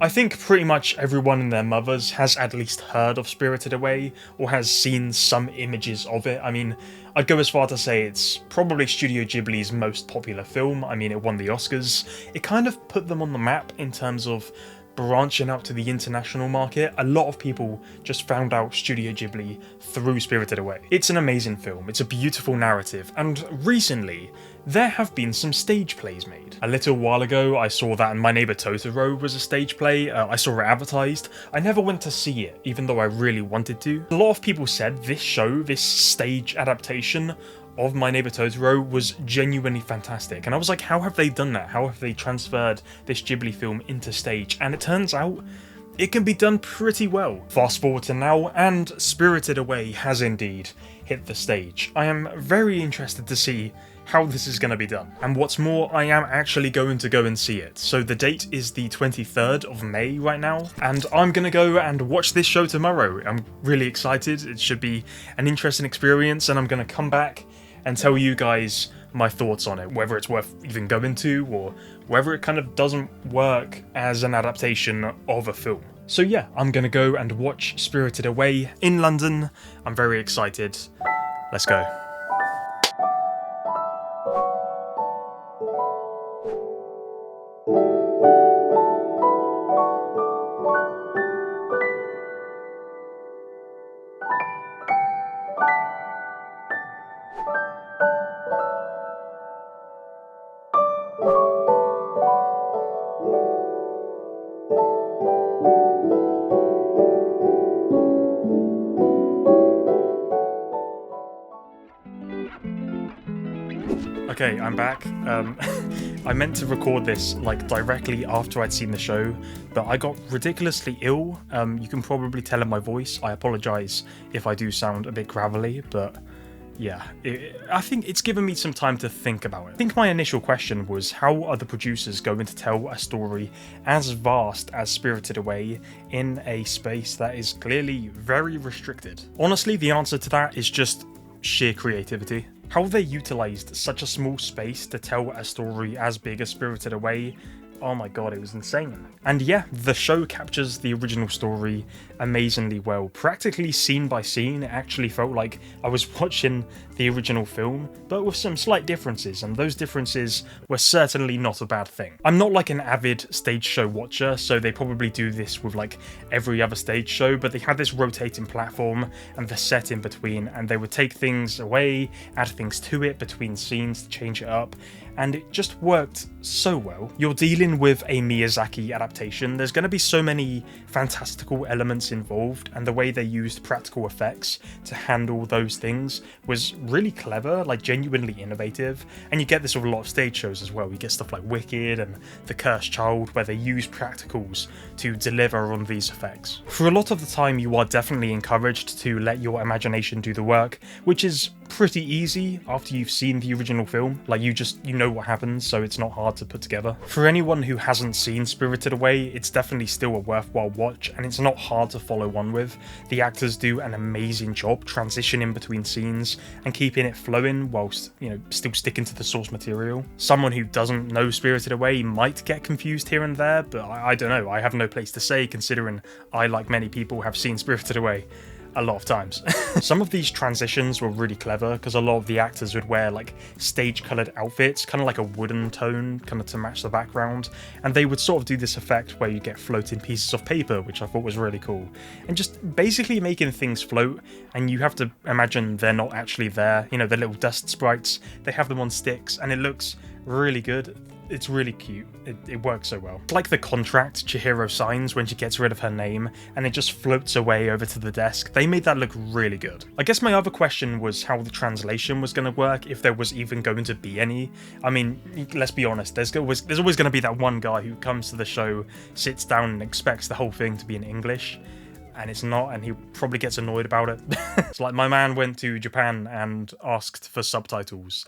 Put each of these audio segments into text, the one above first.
I think pretty much everyone and their mothers has at least heard of Spirited Away, or has seen some images of it. I mean, I'd go as far to say it's probably Studio Ghibli's most popular film. I mean, it won the Oscars. It kind of put them on the map in terms of branching out to the international market. A lot of people just found out Studio Ghibli through Spirited Away. It's an amazing film, it's a beautiful narrative, and recently, there have been some stage plays made. A little while ago, I saw that My Neighbor Totoro was a stage play. I saw it advertised. I never went to see it, even though I really wanted to. A lot of people said this show, this stage adaptation of My Neighbor Totoro was genuinely fantastic, and I was like, how have they done that? How have they transferred this Ghibli film into stage? And it turns out it can be done pretty well. Fast forward to now, and Spirited Away has indeed hit the stage. I am very interested to see how this is going to be done. And what's more, I am actually going to go and see it. So the date is the 23rd of May right now, and I'm going to go and watch this show tomorrow. I'm really excited. It should be an interesting experience, and I'm going to come back and tell you guys my thoughts on it, whether it's worth even going to, or whether it kind of doesn't work as an adaptation of a film. So yeah, I'm gonna go and watch Spirited Away in London. I'm very excited. Let's go. Okay, I'm back. I meant to record this like directly after I'd seen the show, but I got ridiculously ill. You can probably tell in my voice. I apologise if I do sound a bit gravelly, but yeah, I think it's given me some time to think about it. I think my initial question was, how are the producers going to tell a story as vast as Spirited Away in a space that is clearly very restricted? Honestly, the answer to that is just sheer creativity. How they utilised such a small space to tell a story as big as Spirited Away, oh my god, it was insane. And yeah, the show captures the original story amazingly well. Practically scene by scene, it actually felt like I was watching the original film, but with some slight differences, and those differences were certainly not a bad thing. I'm not like an avid stage show watcher, so they probably do this with like every other stage show, but they had this rotating platform and the set in between, and they would take things away, add things to it between scenes to change it up, and it just worked so well. You're dealing with a Miyazaki adaptation. There's going to be so many fantastical elements involved, and the way they used practical effects to handle those things was really clever, like genuinely innovative. And you get this with a lot of stage shows as well. You get stuff like Wicked and The Cursed Child, where they use practicals to deliver on these effects. For a lot of the time, you are definitely encouraged to let your imagination do the work, which is pretty easy after you've seen the original film. Like, you know what happens, so it's not hard to put together. For anyone who hasn't seen Spirited Away, it's definitely still a worthwhile watch, and it's not hard to follow on with. The actors do an amazing job transitioning between scenes and keeping it flowing whilst, still sticking to the source material. Someone who doesn't know Spirited Away might get confused here and there, but I don't know. I have no place to say, considering I, like many people, have seen Spirited Away a lot of times. Some of these transitions were really clever, because a lot of the actors would wear like stage coloured outfits, kind of like a wooden tone, kind of to match the background, and they would sort of do this effect where you get floating pieces of paper, which I thought was really cool, and just basically making things float, and you have to imagine they're not actually there. The little dust sprites, they have them on sticks, and it looks really good. It's really cute. It works so well. It's like the contract Chihiro signs when she gets rid of her name, and it just floats away over to the desk. They made that look really good. I guess my other question was how the translation was going to work, if there was even going to be any. I mean, let's be honest, there's always going to be that one guy who comes to the show, sits down and expects the whole thing to be in English, and it's not, and he probably gets annoyed about it. It's like my man went to Japan and asked for subtitles.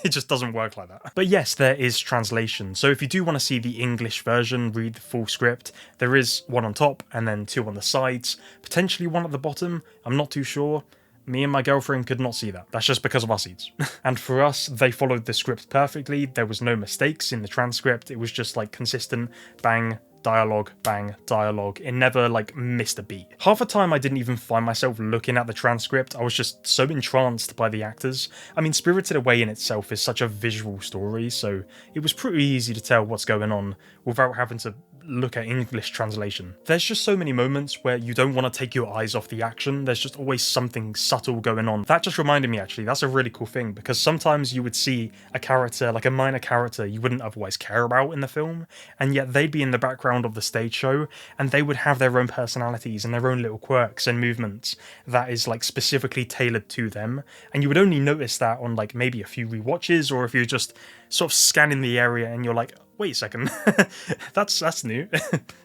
It just doesn't work like that. But yes, there is translation. So if you do want to see the English version, read the full script, there is one on top and then two on the sides, potentially one at the bottom. I'm not too sure. Me and my girlfriend could not see that. That's just because of our seats. And for us, they followed the script perfectly. There was no mistakes in the transcript. It was just like consistent, bang, dialogue, bang, dialogue. It never like missed a beat. Half the time I didn't even find myself looking at the transcript. I was just so entranced by the actors. I mean, Spirited Away in itself is such a visual story, so it was pretty easy to tell what's going on without having to look at English translation. There's just so many moments where you don't want to take your eyes off the action. There's just always something subtle going on. That just reminded me, actually, that's a really cool thing, because sometimes you would see a character, like a minor character you wouldn't otherwise care about in the film, and yet they'd be in the background of the stage show, and they would have their own personalities and their own little quirks and movements that is like specifically tailored to them, and you would only notice that on like maybe a few rewatches, or if you're just sort of scanning the area and you're like, wait a second, that's new.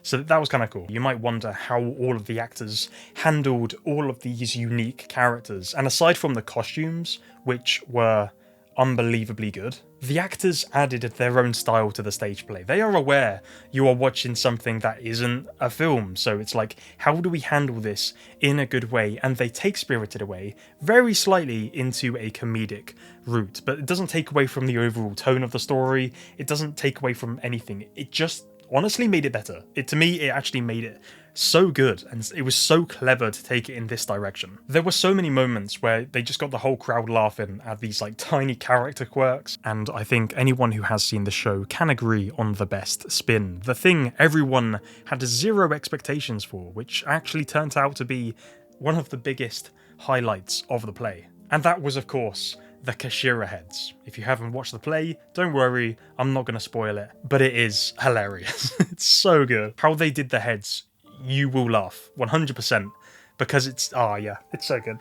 So that was kind of cool. You might wonder how all of the actors handled all of these unique characters, and aside from the costumes, which were unbelievably good, the actors added their own style to the stage play. They are aware you are watching something that isn't a film, so it's like, how do we handle this in a good way? And they take Spirited Away very slightly into a comedic route, but it doesn't take away from the overall tone of the story. It doesn't take away from anything. It just honestly made it better. To me, it actually made it so good, and it was so clever to take it in this direction. There were so many moments where they just got the whole crowd laughing at these like tiny character quirks, and I think anyone who has seen the show can agree on the best spin. The thing everyone had zero expectations for, which actually turned out to be one of the biggest highlights of the play. And that was, of course, the Kashira heads. If you haven't watched the play, don't worry, I'm not going to spoil it, but it is hilarious. It's so good. How they did the heads, you will laugh 100%, because it's so good.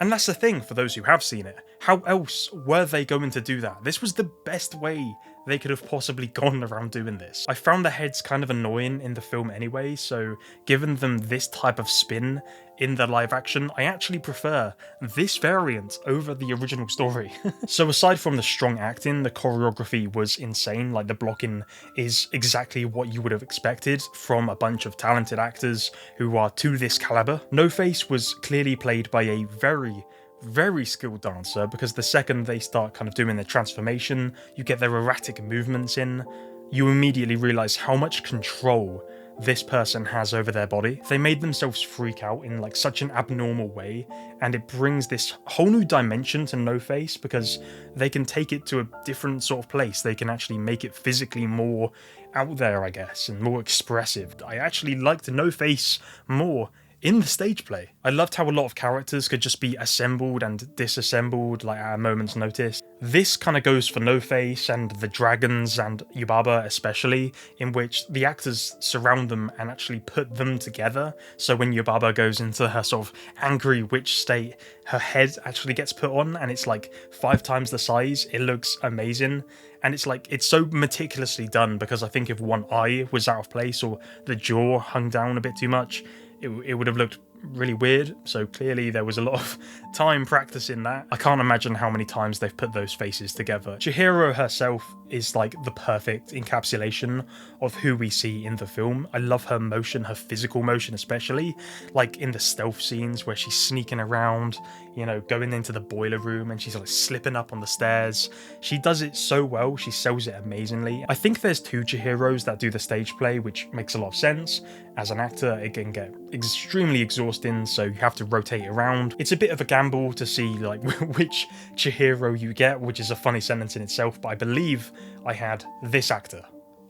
And that's the thing, for those who have seen it, how else were they going to do that? This was the best way they could have possibly gone around doing this. I found the heads kind of annoying in the film anyway, so giving them this type of spin in the live action, I actually prefer this variant over the original story. So aside from the strong acting, the choreography was insane. Like, the blocking is exactly what you would have expected from a bunch of talented actors who are to this caliber. No Face was clearly played by a very skilled dancer, because the second they start kind of doing their transformation, you get their erratic movements in, you immediately realise how much control this person has over their body. They made themselves freak out in like such an abnormal way, and it brings this whole new dimension to No Face, because they can take it to a different sort of place. They can actually make it physically more out there, I guess, and more expressive. I actually liked No Face more in the stage play. I loved how a lot of characters could just be assembled and disassembled like at a moment's notice. This kind of goes for No Face and the dragons and Yubaba especially, in which the actors surround them and actually put them together. So when Yubaba goes into her sort of angry witch state, her head actually gets put on, and it's like 5 times the size. It looks amazing. And it's like, it's so meticulously done, because I think if one eye was out of place or the jaw hung down a bit too much, it would have looked really weird. So clearly there was a lot of time practicing that. I can't imagine how many times they've put those faces together. Chihiro herself is like the perfect encapsulation of who we see in the film. I love her motion, her physical motion especially, like in the stealth scenes where she's sneaking around, you know, going into the boiler room and she's like slipping up on the stairs. She does it so well, she sells it amazingly. I think there's 2 Chihiros that do the stage play, which makes a lot of sense. As an actor, it can get extremely exhausting, so you have to rotate around. It's a bit of a gamble to see like which Chihiro you get, which is a funny sentence in itself, but I believe I had this actor.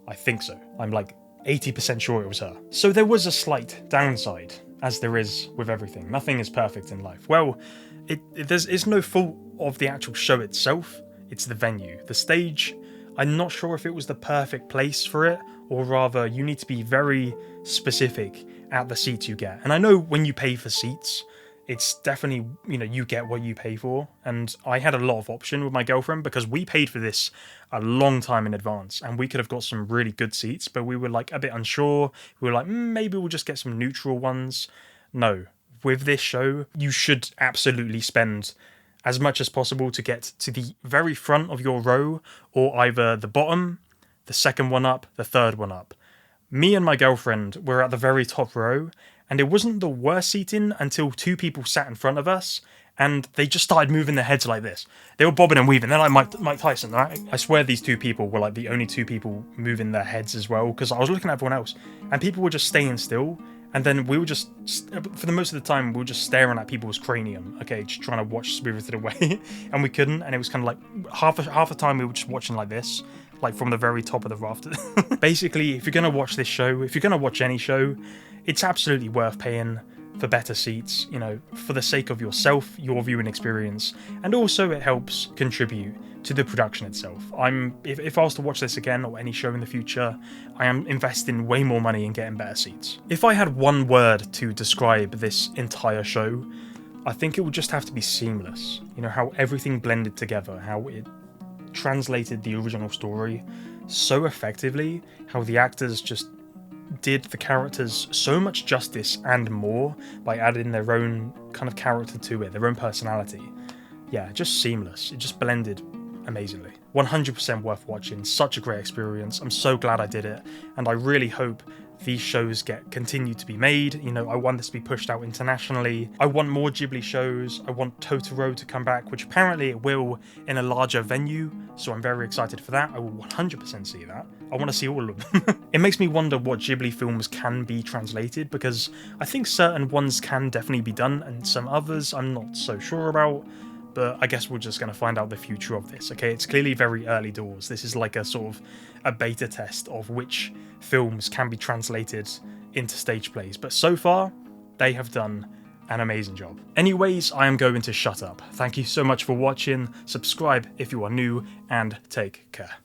I think so. I'm like 80% sure it was her. So there was a slight downside, as there is with everything. Nothing is perfect in life. Well, it's no fault of the actual show itself. It's the venue. The stage, I'm not sure if it was the perfect place for it, or rather you need to be very specific at the seats you get. And I know when you pay for seats, it's definitely, you know, you get what you pay for. And I had a lot of option with my girlfriend, because we paid for this a long time in advance, and we could have got some really good seats, but we were like a bit unsure. We were like, maybe we'll just get some neutral ones. No, with this show, you should absolutely spend as much as possible to get to the very front of your row, or either the bottom, the second one up, the third one up. Me and my girlfriend were at the very top row, and it wasn't the worst seating until 2 people sat in front of us, and they just started moving their heads like this. They were bobbing and weaving. They're like Mike Tyson, right? I swear these two people were like the only two people moving their heads as well, because I was looking at everyone else, and people were just staying still. And then we were just, for the most of the time, we were just staring at people's cranium, okay, just trying to watch Spirited Away, and we couldn't, and it was kind of like, half the time we were just watching like this, like from the very top of the rafters. Basically, if you're going to watch this show, if you're going to watch any show, it's absolutely worth paying for better seats, you know, for the sake of yourself, your viewing experience, and also it helps contribute to the production itself. If I was to watch this again or any show in the future, I am investing way more money in getting better seats. If I had one word to describe this entire show, I think it would just have to be seamless. You know, how everything blended together, how it translated the original story so effectively, how the actors just did the characters so much justice and more by adding their own kind of character to it, their own personality. Yeah, just seamless. It just blended amazingly. 100% worth watching. Such a great experience. I'm so glad I did it, and I really hope these shows continue to be made. You know, I want this to be pushed out internationally. I want more Ghibli shows. I want Totoro to come back, which apparently it will in a larger venue, so I'm very excited for that. I will 100% see that. I want to see all of them. It makes me wonder what Ghibli films can be translated, because I think certain ones can definitely be done, and some others I'm not so sure about. But I guess we're just going to find out the future of this, okay? It's clearly very early doors. This is like a sort of a beta test of which films can be translated into stage plays. But so far, they have done an amazing job. Anyways, I am going to shut up. Thank you so much for watching. Subscribe if you are new, and take care.